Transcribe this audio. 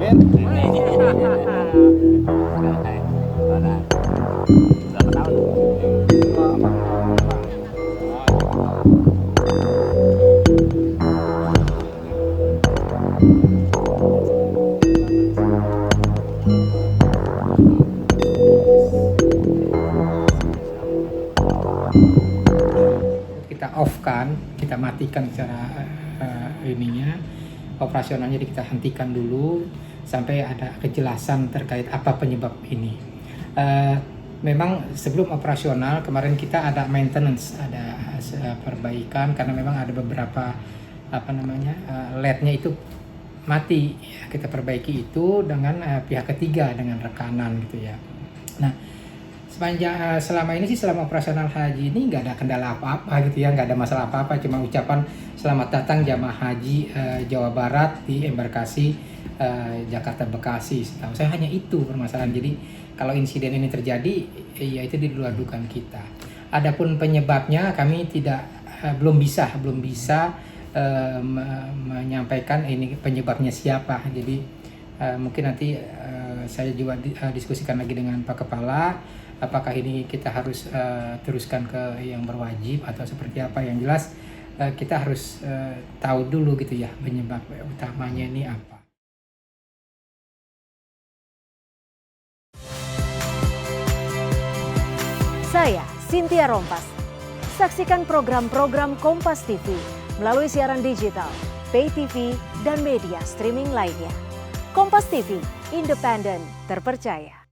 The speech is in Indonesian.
Ben. Berapa tahun? Kita off kan, kita matikan secara ininya operasionalnya, jadi kita hentikan dulu sampai ada kejelasan terkait apa penyebab ini. Memang sebelum operasional kemarin kita ada maintenance, ada perbaikan karena memang ada beberapa LED-nya itu mati. Kita perbaiki itu dengan pihak ketiga, dengan rekanan gitu ya. Nah, selama ini sih, selama operasional haji ini nggak ada kendala apa-apa gitu ya, nggak ada masalah apa-apa, cuma ucapan selamat datang jamaah haji Jawa Barat di embarkasi Jakarta Bekasi. Setahu saya hanya itu permasalahan. Jadi kalau insiden ini terjadi, ya itu di luar dugaan kita. Adapun penyebabnya kami belum bisa menyampaikan ini penyebabnya siapa. Jadi mungkin nanti saya juga diskusikan lagi dengan Pak Kepala, apakah ini kita harus teruskan ke yang berwajib atau seperti apa. Yang jelas kita harus tahu dulu gitu ya penyebab utamanya ini apa. Saya Cynthia Rompas. Saksikan program-program Kompas TV melalui siaran digital, pay TV, dan media streaming lainnya. Kompas TV, independen, terpercaya.